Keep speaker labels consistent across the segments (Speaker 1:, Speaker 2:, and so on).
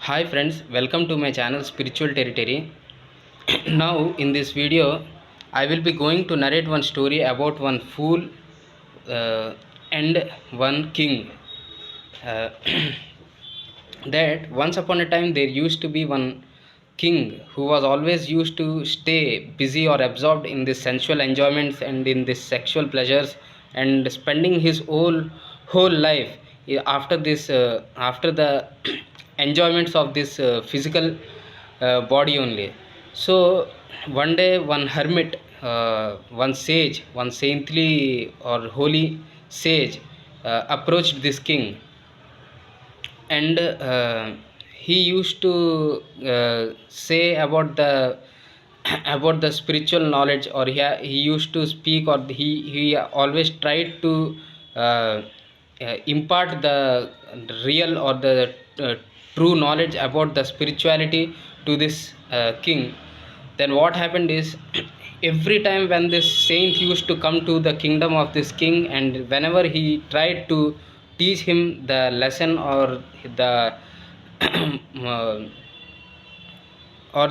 Speaker 1: Hi friends, welcome to my channel Spiritual Territory. Now in this video I will be going to narrate one story about one fool uh, and one king. Uh, that once upon a time there used to be one king who was always used to stay busy or absorbed in this sensual enjoyments and in this sexual pleasures, and spending his whole life after the enjoyments of this physical body only. So one day one hermit, one sage, one saintly or holy sage approached this king, and he used to say about the about the spiritual knowledge, or he used to speak, or he always tried to impart the real or the true knowledge about the spirituality to this king. Then what happened is, every time when this saint used to come to the kingdom of this king, and whenever he tried to teach him the lesson, the uh, or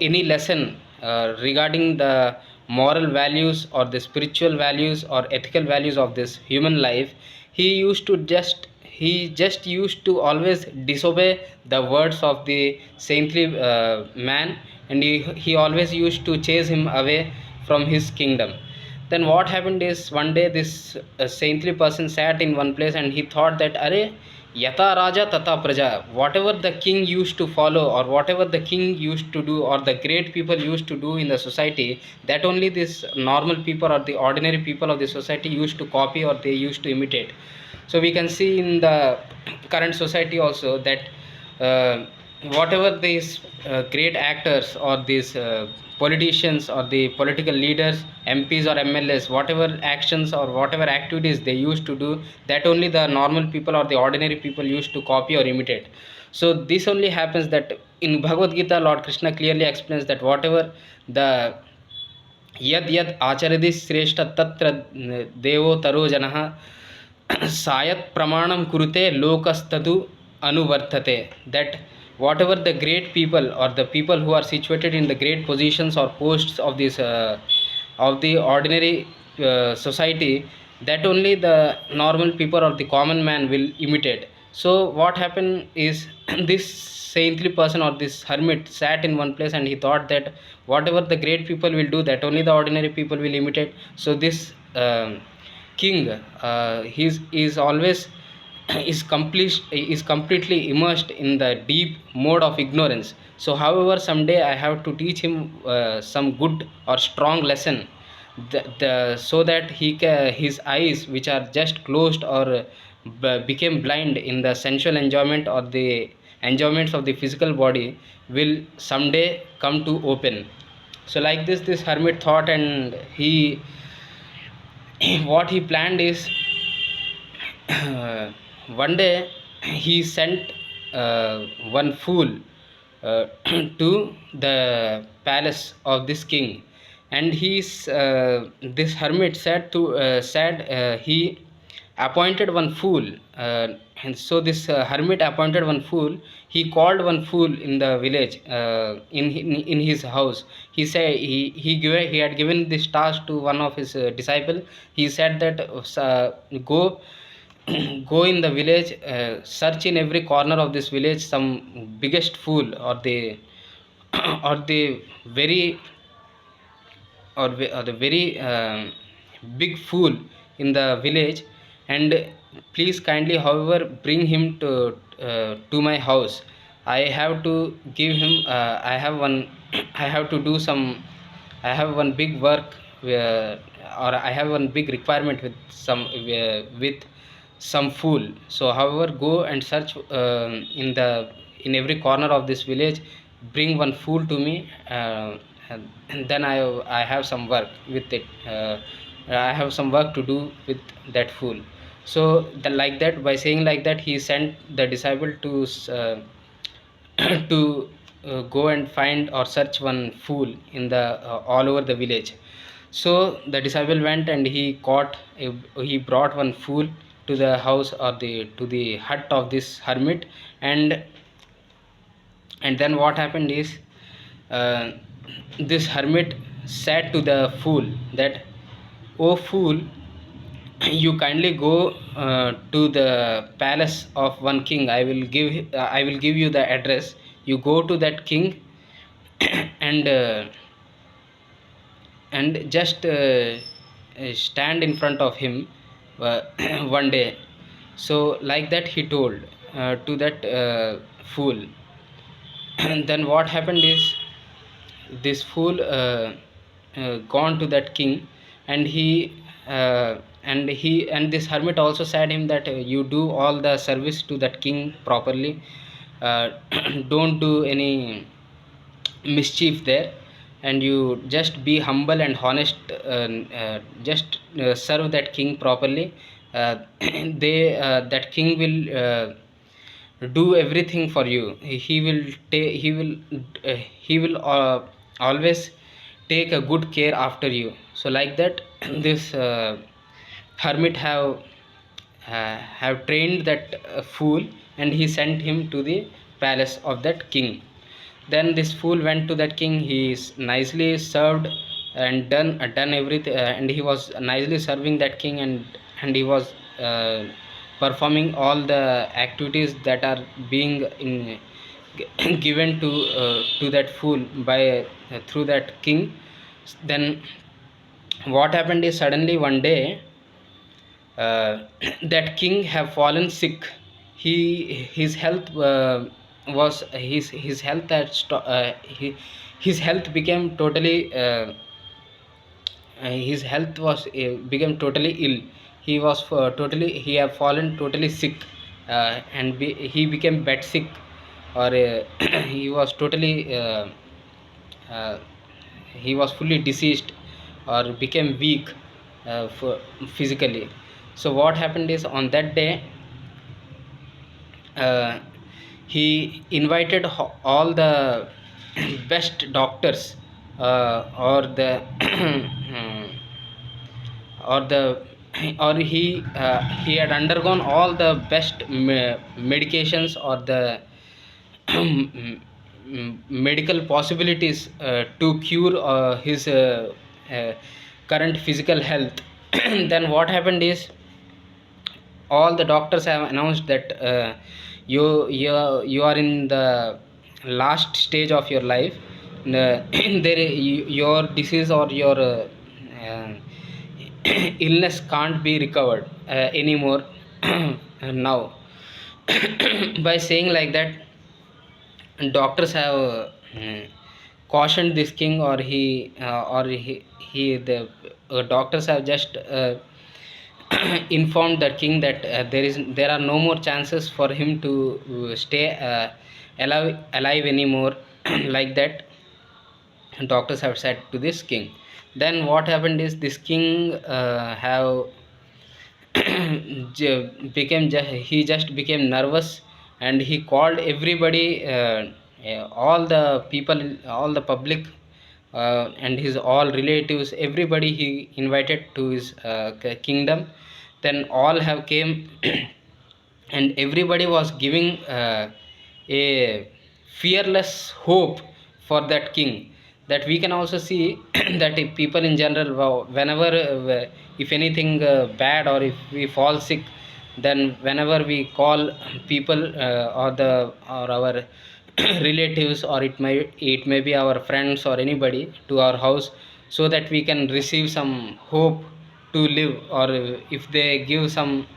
Speaker 1: any lesson regarding the moral values or the spiritual values or ethical values of this human life, he just used to always disobey the words of the saintly man, and he always used to chase him away from his kingdom. Then what happened is, one day this saintly person sat in one place and he thought that, Are, yata raja tata praja, whatever the king used to follow, or whatever the king used to do, or the great people used to do in the society, that only this normal people or the ordinary people of the society used to copy, or they used to imitate. So we can see in the current society also that uh, whatever these great actors or these politicians or the political leaders, MPs or MLAs, whatever actions or whatever activities they used to do, that only the normal people or the ordinary people used to copy or imitate. So this only happens that in Bhagavad Gita, Lord Krishna clearly explains that whatever the यद यद आचरति श्रेष्ठ तत्र देवो तरो जनः सायत pramanam kurute lokastadu anuvartate. That whatever the great people or the people who are situated in the great positions or posts of this of the ordinary society, that only the normal people or the common man will imitate. So what happened is, this saintly person or this hermit sat in one place and he thought that whatever the great people will do, that only the ordinary people will imitate. So this king, is always is completely immersed in the deep mode of ignorance. So however someday I have to teach him some good or strong lesson, so that his eyes, which are just closed or became blind in the sensual enjoyment or the enjoyments of the physical body, will someday come to open. So like this hermit thought, and he what he planned is, one day he sent one fool to the palace of this king, and this hermit said he appointed one fool, and so this hermit appointed one fool. He called one fool in the village, in his house. He said he had given this task to one of his disciple. He said that, go go in the village, search in every corner of this village some biggest fool, or the or the very or the very big fool in the village, and please kindly however bring him to my house. I have to give him, I have one I have to do some, I have one big work, or I have one big requirement with with some fool. So however, go and search in every corner of this village, bring one fool to me, and then I have some work with it. I have some work to do with that fool. So like that, by saying like that, he sent the disciple to to go and find or search one fool in the all over the village. So the disciple went and he brought one fool to the house or the to the hut of this hermit. And then what happened is, uh, this hermit said to the fool that, "O fool, you kindly go to the palace of one king. I will give you the address. You go to that king and just stand in front of him uh, one day." So like that he told to that fool. Then what happened is, this fool gone to that king, and and this hermit also said him that, "You do all the service to that king properly. uh, don't do any mischief there, and you just be humble and honest. Just serve that king properly. They That king will do everything for you. He will take he will always take a good care after you." So like that, this hermit have trained that fool, and he sent him to the palace of that king. Then this fool went to that king. He is nicely served and done everything, and he was nicely serving that king, and he was performing all the activities that are being given to that fool by through that king. Then what happened is, suddenly one day, that king have fallen sick. His health was his health had his health became totally his health was became totally ill. He have fallen totally sick, he became bed sick, or he was totally uh, he was fully deceased, or became weak physically. So what happened is, on that day, uh, he invited all the best doctors, or the or the or he had undergone all the best medications, or the medical possibilities to cure his current physical health. Then what happened is, all the doctors have announced that you are in the last stage of your life. Your disease or your uh, illness can't be recovered anymore now. By saying like that, doctors have cautioned this king, or he the doctors have just informed the king that there are no more chances for him to stay alive anymore. Like that, doctors have said to this king. Then what happened is, this king have he just became nervous, and he called everybody, all the people, all the public, and his all relatives, everybody he invited to his kingdom. Then all have came, and everybody was giving a fearless hope for that king. That we can also see that if people in general, whenever if anything bad, or if we fall sick, then whenever we call people, or our relatives, or it may be our friends or anybody, to our house, so that we can receive some hope to live, or if they give some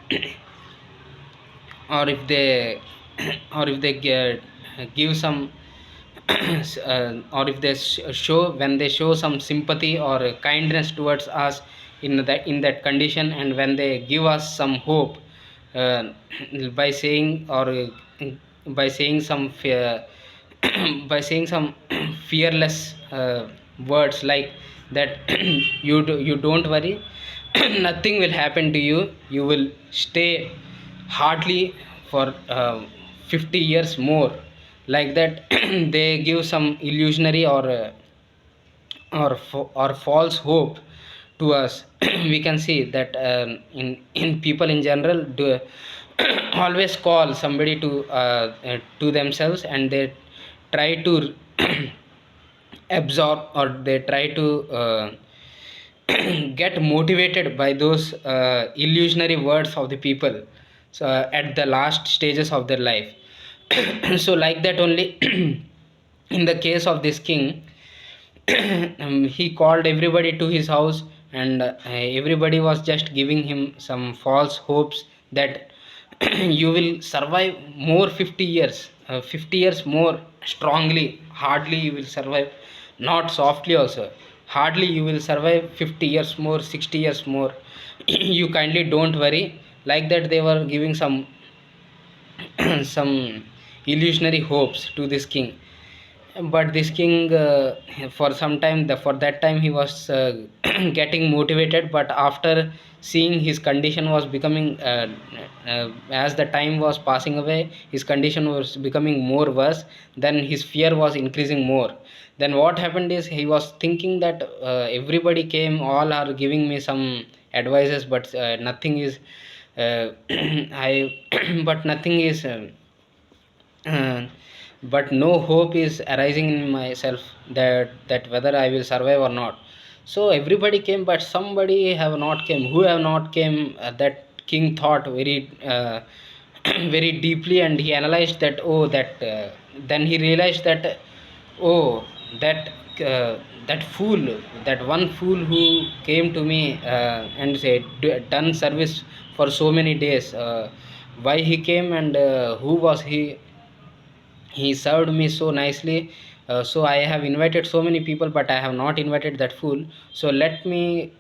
Speaker 1: or if they or if they give some or if they show when they show some sympathy or kindness towards us in that condition, and when they give us some hope, uh, by saying or by saying some fear, by saying some fearless words like that, you don't worry, nothing will happen to you, you will stay hardly for 50 years more. Like that, they give some illusionary or false hope to us. We can see that in people in general do always call somebody to themselves, and they try to absorb, or they try to get motivated by those illusionary words of the people, so at the last stages of their life. So like that only, in the case of this king, he called everybody to his house, and everybody was just giving him some false hopes that you will survive more 50 years, 50 years more strongly, hardly you will survive, not softly also, hardly you will survive 50 years more, 60 years more. You kindly don't worry. Like that they were giving some some illusionary hopes to this king. But this king, for some time, for that time he was getting motivated, but after seeing his condition was becoming, as the time was passing away, his condition was becoming more worse, then his fear was increasing more. Then what happened is, he was thinking that everybody came, all are giving me some advices, but nothing is I but nothing is uh, but no hope is arising in myself, that whether I will survive or not. So everybody came, but somebody have not came. Who have not came? That king thought very very deeply, and he analyzed that. Oh, that then he realized that, oh, that that fool, that one fool who came to me and said, done service for so many days. Why he came, and who was he served me so nicely. So I have invited so many people, but I have not invited that fool. So let me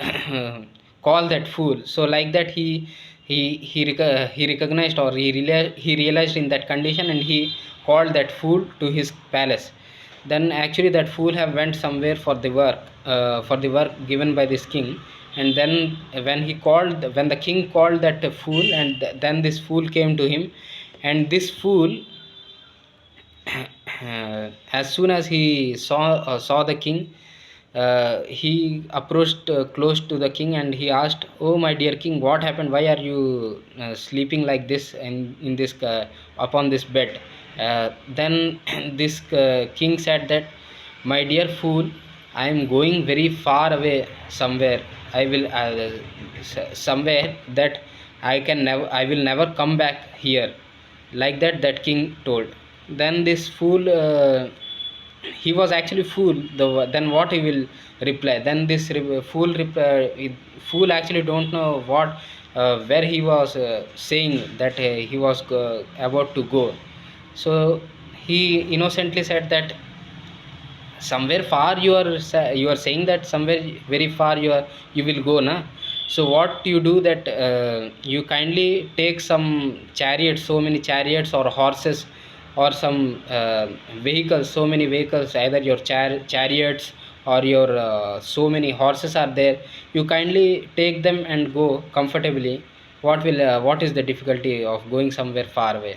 Speaker 1: call that fool. So like that, he recognized, or he realized in that condition, and he called that fool to his palace. Then actually that fool have went somewhere for the work given by this king. And then when the king called that fool, and then this fool came to him. And this fool, as soon as he saw the king, he approached close to the king, and he asked, "Oh, my dear king, what happened? Why are you sleeping like this, in this upon this bed?" Then this king said that, "My dear fool, I am going very far away somewhere. I will somewhere that I will never come back here." Like that, that king told. Then this fool, he was actually fool. Then what he will reply? Then this fool actually don't know what, where he was saying that he was about to go. So he innocently said that, "Somewhere far you are saying that somewhere very far you will go, na? So what you do, that you kindly take some chariots, so many chariots or horses, or some vehicles, so many vehicles, either your chariots or your so many horses are there. You kindly take them and go comfortably. What is the difficulty of going somewhere far away?"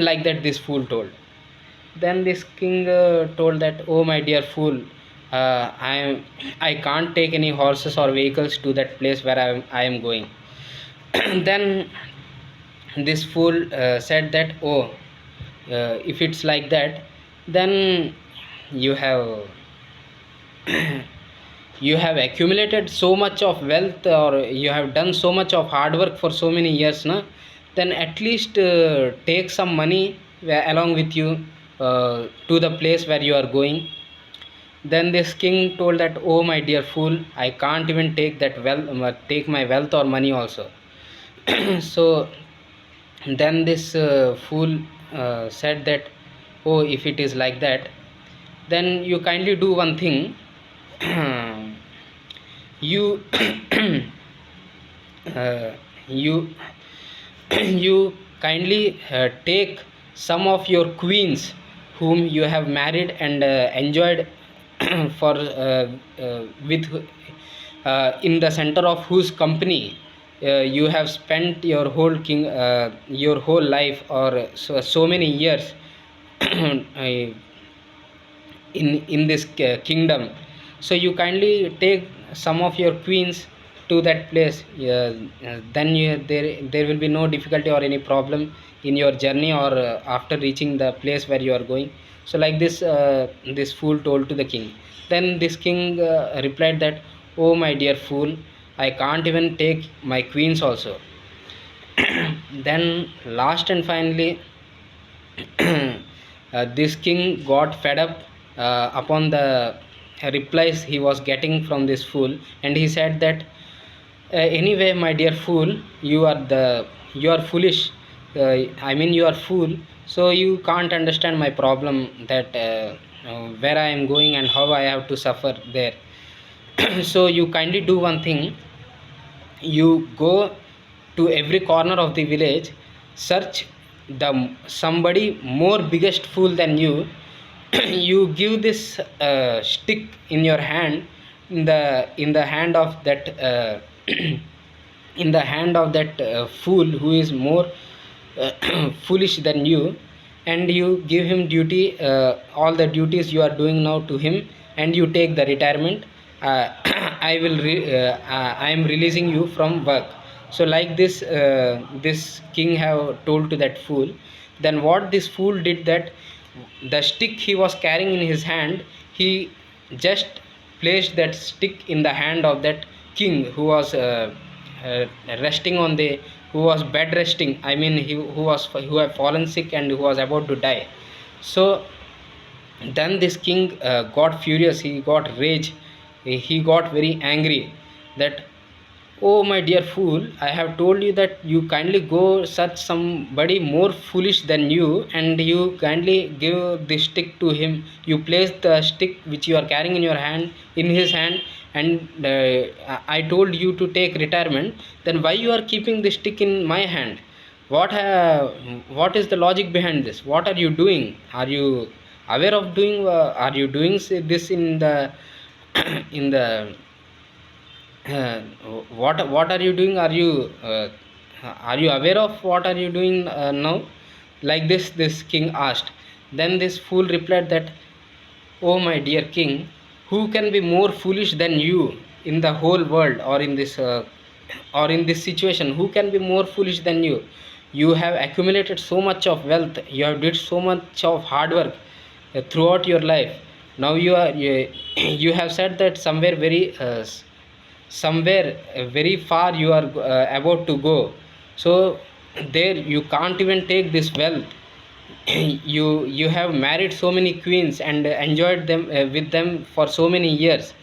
Speaker 1: Like that this fool told. Then this king told that, "Oh, my dear fool, I can't take any horses or vehicles to that place where I am going." Then this fool said that, "Oh, if it's like that, then you have you have accumulated so much of wealth, or you have done so much of hard work for so many years, na? Then at least take some money along with you to the place where you are going." Then this king told that, "Oh, my dear fool, I can't even take that take my wealth or money also." So then this fool said that, "Oh, if it is like that, then you kindly do one thing. You uh, you you kindly take some of your queens whom you have married and enjoyed for with in the center of whose company you have spent your whole life, or so many years in this kingdom. so you kindly take some of your queens to that place. Then there will be no difficulty or any problem in your journey, or after reaching the place where you are going. So like this, this fool told to the king. Then this king replied that, oh my dear fool, I can't even take my queens also. Then last and finally, this king got fed up upon the replies he was getting from this fool, and he said that, anyway my dear fool, you are foolish. I mean, you are fool, so you can't understand my problem, that where I am going and how I have to suffer there. So you kindly do one thing. You go to every corner of the village, search the somebody more biggest fool than you. You give this stick in your hand, in the hand of that in the hand of that fool who is more foolish than you, and you give him duty, all the duties you are doing now to him, and you take the retirement. I am releasing you from work. So like this, this king have told to that fool. Then what this fool did, that the stick he was carrying in his hand, he just placed that stick in the hand of that king who was uh, resting on the, who was bed resting, I mean, who had fallen sick and who was about to die. So then this king got furious, he got rage, he got very angry, that, oh my dear fool, I have told you that you kindly go search somebody more foolish than you, and you kindly give the stick to him. You place the stick which you are carrying in your hand in his hand, and I told you to take retirement. Then why you are keeping the stick in my hand? What what is the logic behind this? What are you doing? Are you aware of doing? Are you doing this in the in the uh, what are you doing? Are you aware of what are you doing now? Like this king asked. Then this fool replied that, oh my dear king, who can be more foolish than you in the whole world, or in this situation? Who can be more foolish than you? You have accumulated so much of wealth, you have did so much of hard work throughout your life. Now you have said that somewhere very far you are about to go. So there you can't even take this wealth. You have married so many queens and enjoyed them with them for so many years,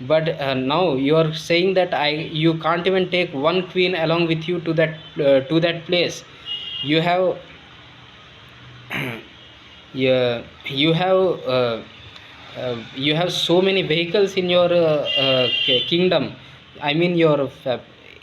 Speaker 1: but now you are saying that I you can't even take one queen along with you to that place. You have you have you have so many vehicles in your kingdom. I mean,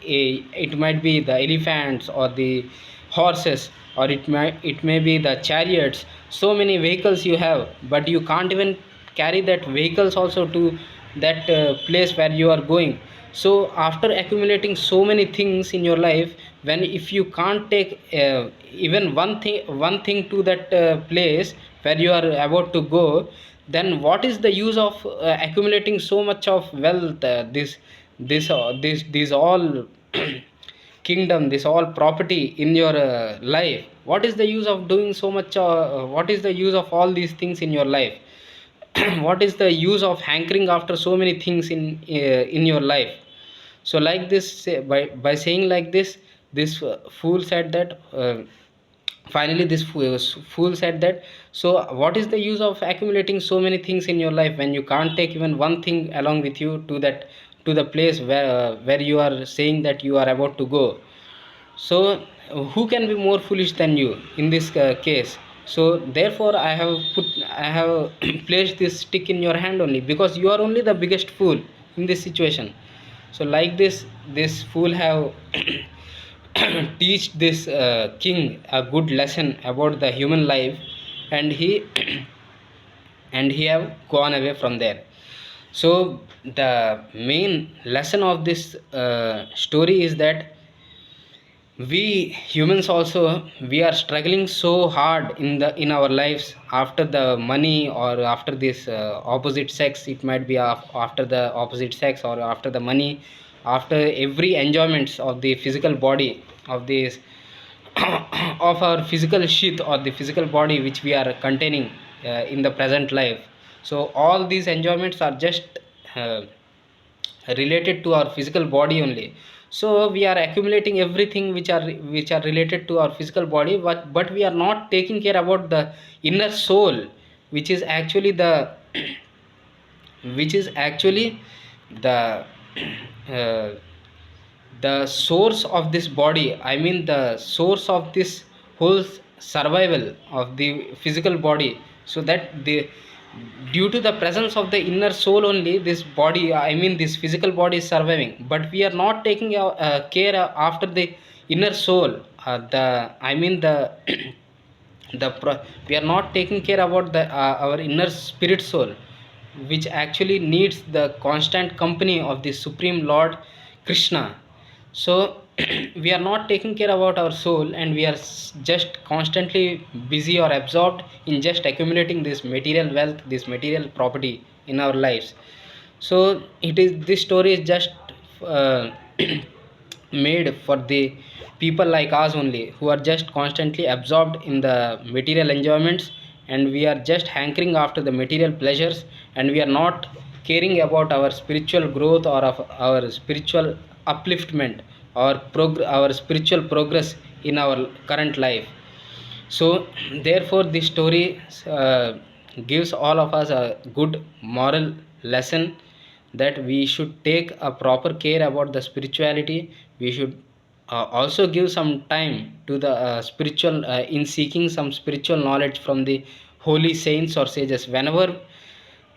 Speaker 1: it might be the elephants or the horses, or it may be the chariots. So many vehicles you have, but you can't even carry that vehicles also to that place where you are going. So after accumulating so many things in your life, when if you can't take even one thing to that place where you are about to go, then what is the use of accumulating so much of wealth, this all kingdom, this all property in your life? What is the use of doing so much, what is the use of all these things in your life? What is the use of hankering after so many things in your life? So like this, by saying like this fool said that, finally this fool said that, so what is the use of accumulating so many things in your life when you can't take even one thing along with you to the place where you are saying that you are about to go? So who can be more foolish than you in this case? So therefore I have placed this stick in your hand only because you are only the biggest fool in this situation. So like this fool have teach this king a good lesson about the human life, and he and he have gone away from there. So the main lesson of this story is that we humans also, we are struggling so hard in our lives after the money, or after this opposite sex. It might be after the opposite sex, or after the money, after every enjoyments of the physical body, of this of our physical sheath, or the physical body which we are containing in the present life. So all these enjoyments are just uh, related to our physical body only. So we are accumulating everything which are related to our physical body, but we are not taking care about the inner soul, which is actually the which is actually the uh, the source of this body. I mean, the source of this whole survival of the physical body. So that the due to the presence of the inner soul only, this body, I mean this physical body, is surviving. But we are not taking care after the inner soul. The I mean the we are not taking care about the our inner spirit soul, which actually needs the constant company of the supreme lord Krishna. So we are not taking care about our soul, and we are just constantly busy or absorbed in just accumulating this material wealth, this material property in our lives. So it is, this story is just uh, made for the people like us only, who are just constantly absorbed in the material enjoyments, and we are just hankering after the material pleasures, and we are not caring about our spiritual growth, or of our spiritual upliftment, or our spiritual progress in our current life. So therefore this story gives all of us a good moral lesson, that we should take a proper care about the spirituality. We should also give some time to the spiritual, in seeking some spiritual knowledge from the holy saints or sages. Whenever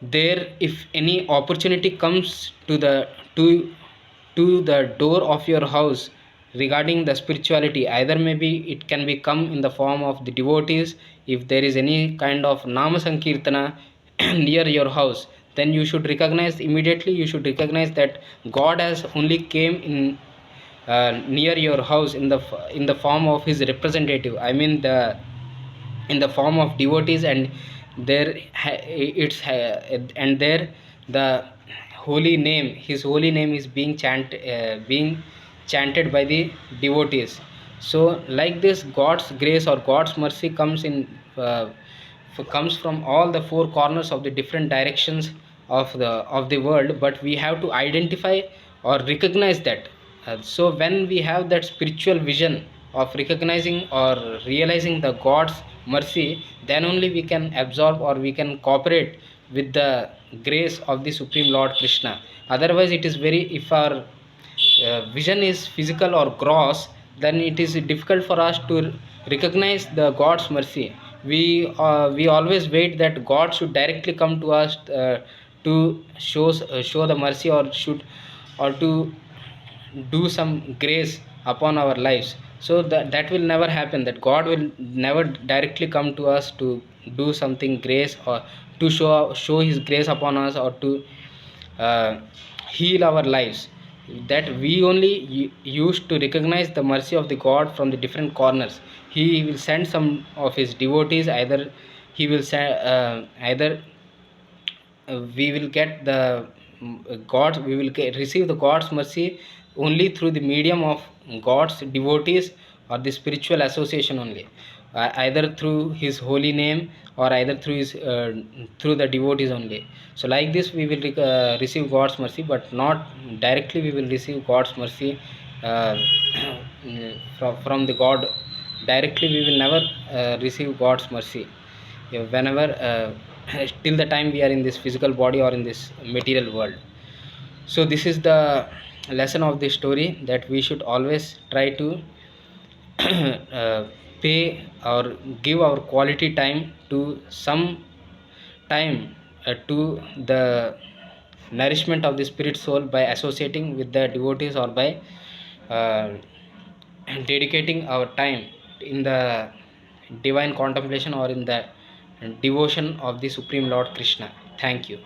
Speaker 1: there, if any opportunity comes to the door of your house regarding the spirituality, either maybe it can be come in the form of the devotees. If there is any kind of nama sankirtana near your house, then you should recognize immediately, you should recognize that god has only came in near your house in the form of his representative, I mean the in the form of devotees. And there it's and there the holy name, his holy name is being chanted by the devotees. So like this, god's grace or god's mercy comes from all the four corners of the different directions of the world. But we have to identify or recognize that. So when we have that spiritual vision of recognizing or realizing the god's mercy, then only we can absorb, or we can cooperate with the grace of the supreme lord Krishna. Otherwise it is very, if our vision is physical or gross, then it is difficult for us to recognize the god's mercy. We always wait that god should directly come to us to show the mercy, or should, or to do some grace upon our lives. So that will never happen, that god will never directly come to us to do something grace, or to show his grace upon us, or to uh, heal our lives. That we only used to recognize the mercy of the god from the different corners. He will send some of his devotees, either he will send either we will get the god, we will receive the god's mercy only through the medium of god's devotees, or the spiritual association only, either through his holy name, or either through his through the devotees only. So like this we will receive god's mercy, but not directly we will receive god's mercy uh, from the god. Directly we will never receive god's mercy, whenever till the time we are in this physical body or in this material world. So this is the lesson of this story, that we should always try to uh, pay or give our quality time to some time to the nourishment of the spirit soul, by associating with the devotees, or by uh, dedicating our time in the divine contemplation, or in the devotion of the supreme lord Krishna. Thank you.